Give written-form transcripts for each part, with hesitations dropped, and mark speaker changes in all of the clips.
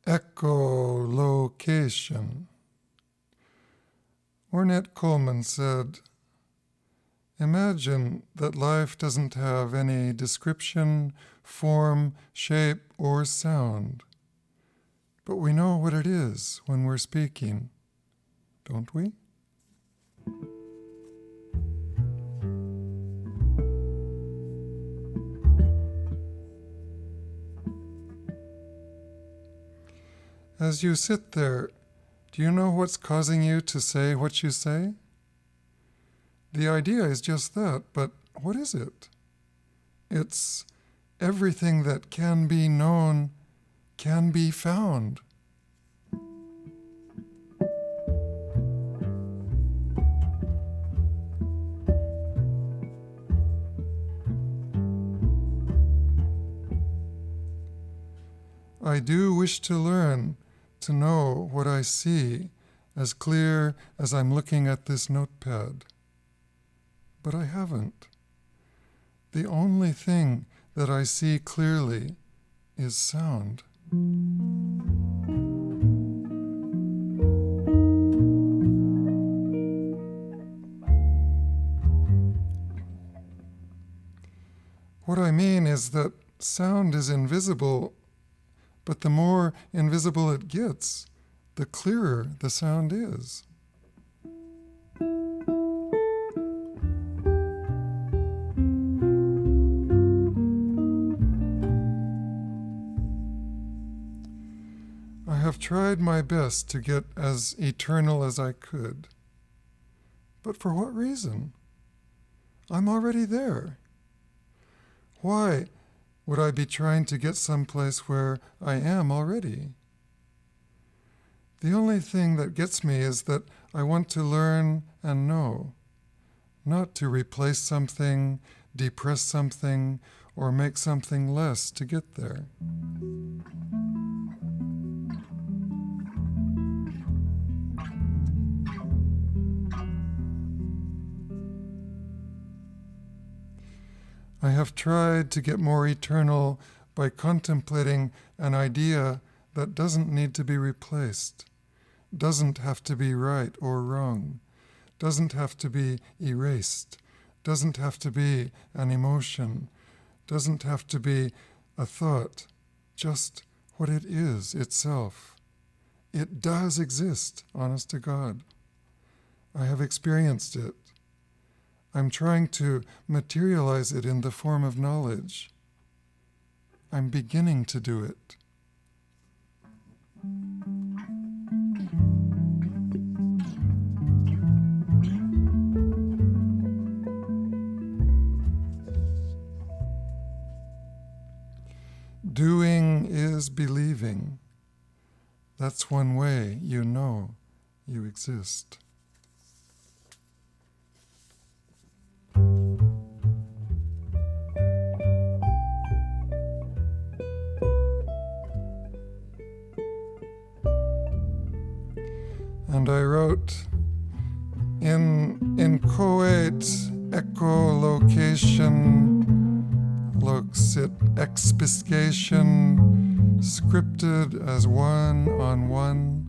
Speaker 1: Echolocation. Ornette Coleman said, "Imagine that life doesn't have any description, form, shape, or sound. But we know what it is when we're speaking, don't we?" As you sit there, do you know what's causing you to say what you say? The idea is just that, but what is it? It's everything that can be known can be found. I do wish to learn to know what I see as clear as I'm looking at this notepad. But I haven't. The only thing that I see clearly is sound. What I mean is that sound is invisible, but the more invisible it gets, the clearer the sound is. I have tried my best to get as eternal as I could. But for what reason? I'm already there. Why would I be trying to get someplace where I am already? The only thing that gets me is that I want to learn and know, not to replace something, depress something, or make something less to get there. I have tried to get more eternal by contemplating an idea that doesn't need to be replaced, doesn't have to be right or wrong, doesn't have to be erased, doesn't have to be an emotion, doesn't have to be a thought, just what it is itself. It does exist, honest to God. I have experienced it. I'm trying to materialize it in the form of knowledge. I'm beginning to do it. Doing is believing. That's one way you know you exist. And I wrote, in inchoate echolocation, loxit expiscation, scripted as one-on-one,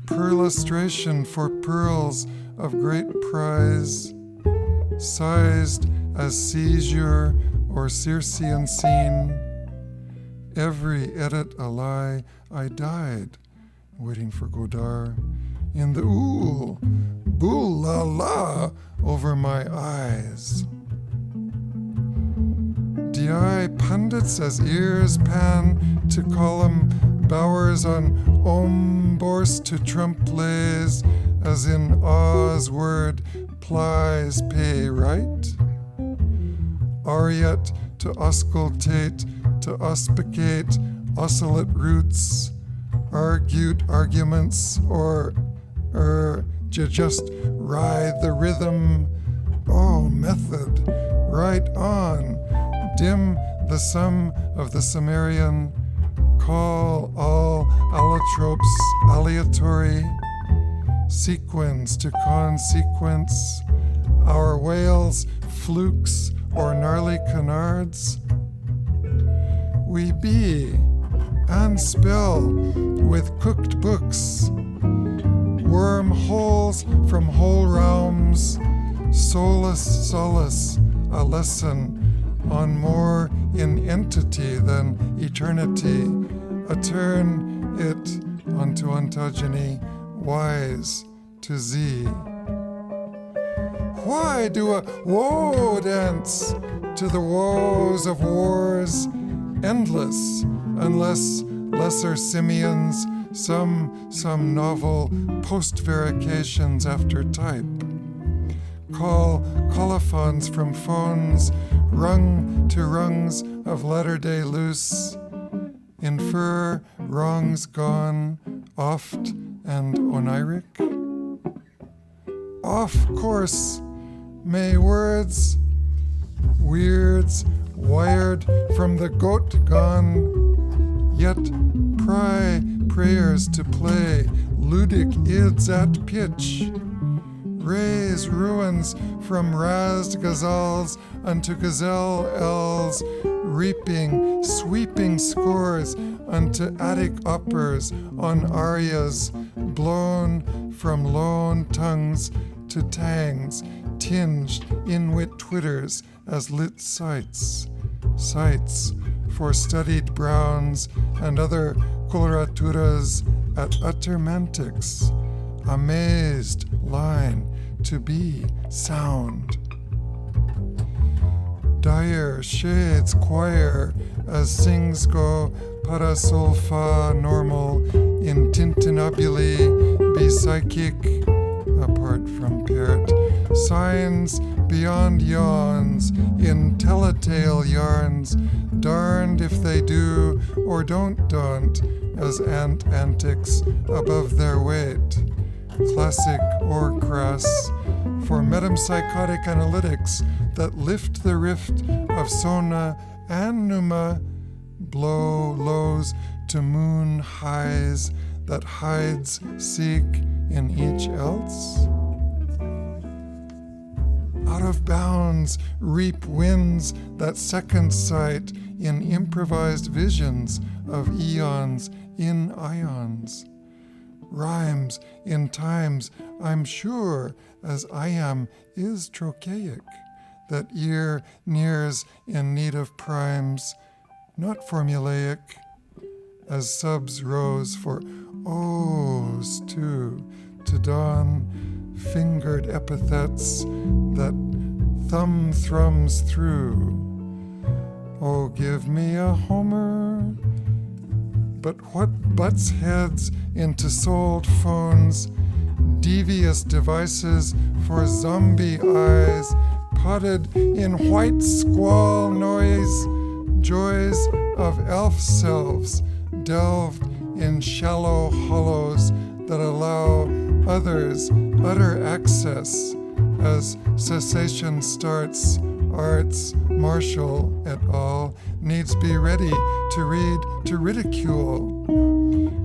Speaker 1: perlustration for pearls of great prize, sized as seizure or Circean scene, every edit a lie, I died, waiting for Godard, in the ooh, boo la la over my eyes. Di pundits as ears pan to column bowers on ombors to trump lays, as in Oz word plies pay right. Ariet to auscultate, to auspicate, oscillate roots, argued arguments, or just ride the rhythm. Oh, method, right on. Dim the sum of the Sumerian, call all allotropes aleatory, sequence to consequence, our whales, flukes, or gnarly canards. We be and spell with cooked books. Wormholes from whole realms, solace, a lesson on more in entity than eternity, a turn it unto ontogeny, wise to Z. Why do a woe dance to the woes of wars, endless, unless lesser simians, some novel post-varications after type? Call colophons from phones, rung to rungs of latter-day loose, infer wrongs gone, oft and oniric? Off course may words, weirds wired from the goat gone, yet pry prayers to play ludic ids at pitch, raise ruins from razed gazelles unto gazelle ells, reaping sweeping scores unto attic uppers on arias blown from lone tongues to tangs, tinged in-wit twitters as lit sights for studied browns and other coloraturas at utter mantics, amazed line to be sound. Dire shades choir as sings go para sol fa normal in tintinabuli be psychic, apart from pairt, signs beyond yawns in telltale yarns, darned if they do or don't daunt as ant antics above their weight, classic or crass, for metempsychotic analytics that lift the rift of sona and pneuma, blow lows to moon highs that hides seek in each else? Out of bounds reap winds that second sight in improvised visions of eons in ions. Rhymes in times I'm sure as I am is trochaic, that ear nears in need of primes, not formulaic, as subs rose for O's too, to dawn fingered epithets that thumb thrums through. Oh, give me a Homer. But what butts heads into sold phones, devious devices for zombie eyes, potted in white squall noise, joys of elf selves delved in shallow hollows that allow others utter access as cessation starts. Arts, Marshall et al. Needs be ready to read, to ridicule.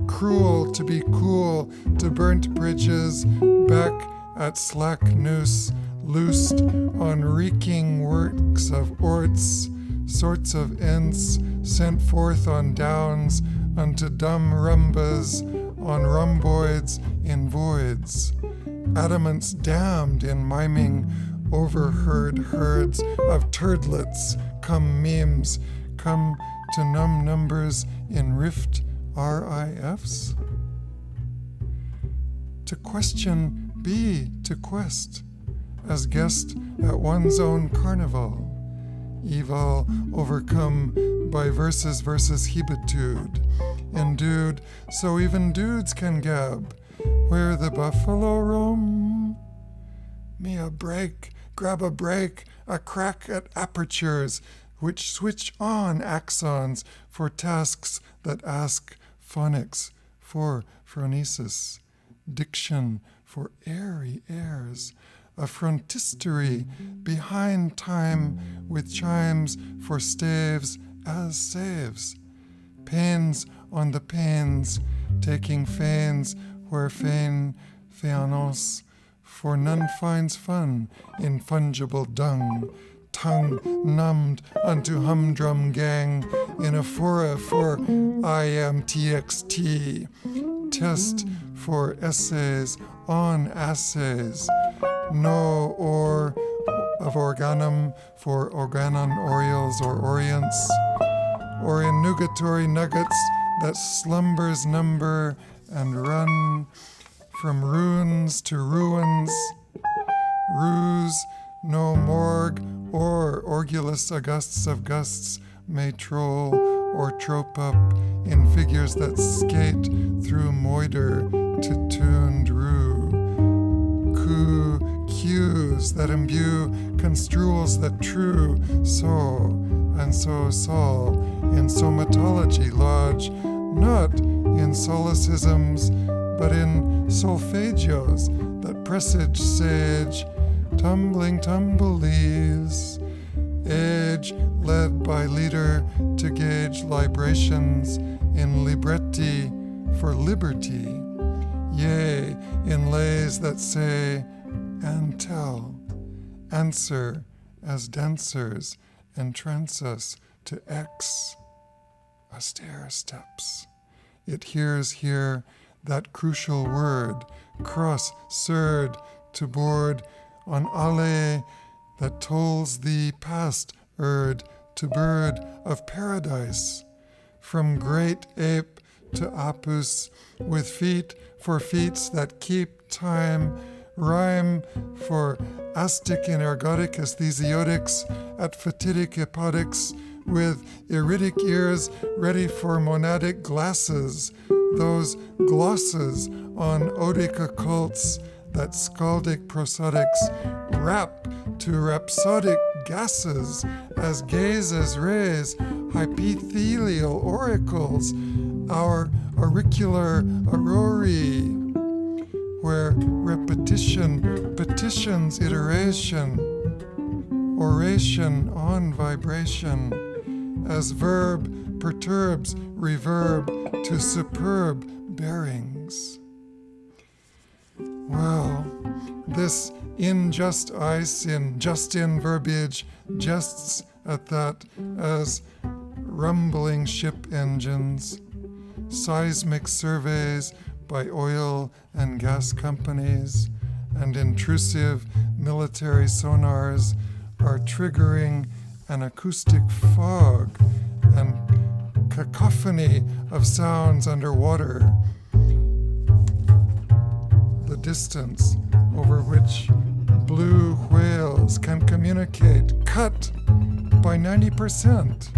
Speaker 1: Cruel to be cool, to burnt bridges, back at slack noose, loosed on reeking works of orts, sorts of ents, sent forth on downs unto dumb rumbas, on rhomboids in voids, adamants damned in miming overheard herds of turdlets, come memes, come to numb numbers in rift RIFs? To question be to quest, as guest at one's own carnival, evil overcome by versus hebitude, endued so even dudes can gab, where the buffalo roam. Me a break, grab a break, a crack at apertures, which switch on axons for tasks that ask phonics for phronesis, diction for airy airs, a frontistery behind time with chimes for staves as saves, pains on the pains, taking feigns where feign faience, for none finds fun in fungible dung, hung, numbed unto humdrum gang in a fora for IMTXT, test for essays on assays, no or of organum for organon oriels or orients, or in nugatory nuggets that slumbers number and run from runes to ruins, ruse, no morgue, or orgulous augusts of gusts may troll or trope up in figures that skate through moider to tuned rue. Cues that imbue construals that true, so and so Saul in somatology lodge, not in solecisms, but in solfeggios that presage sage, tumbling tumble leaves, age led by leader to gauge librations in libretti for liberty, yea, in lays that say and tell, answer as dancers entrance us to X, austere steps. It hears here that crucial word, cross-surd to board on alley that tolls the past erd to bird of paradise, from great ape to apus, with feet for feats that keep time, rhyme for astic in ergotic aesthesiotics, at fatidic epotics, with iridic ears ready for monadic glasses, those glosses on odic occults that scaldic prosodics rap to rhapsodic gases as gazes raise hypethelial oracles, our auricular aurori, where repetition petitions iteration, oration on vibration, as verb perturbs reverb to superb bearings. Well, this unjust ice in just-in verbiage jests at that as rumbling ship engines, seismic surveys by oil and gas companies, and intrusive military sonars are triggering an acoustic fog and cacophony of sounds underwater, the distance over which blue whales can communicate cut by 90%,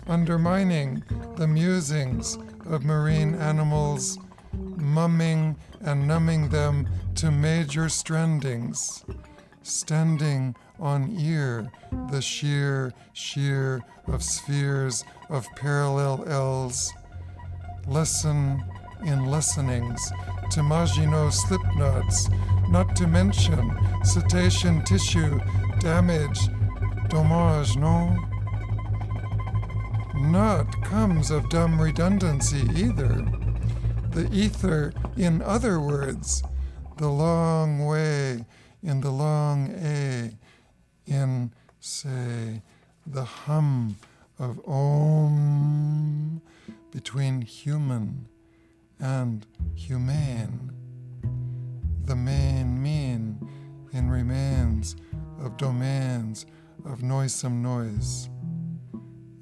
Speaker 1: undermining the musings of marine animals, mumming and numbing them to major strandings, standing on ear the sheer of spheres of parallel L's, lesson in lessenings, to Maginot slip knots, not to mention cetacean tissue damage, dommage, no? Not comes of dumb redundancy either. The ether, in other words, the long way in the long A, in, say, the hum of Om between human and humane, the main mean in remains of domains of noisome noise,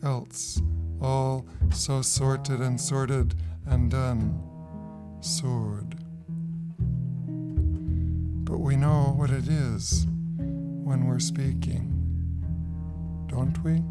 Speaker 1: else all so sorted and sorted and done, sword. But we know what it is when we're speaking, don't we?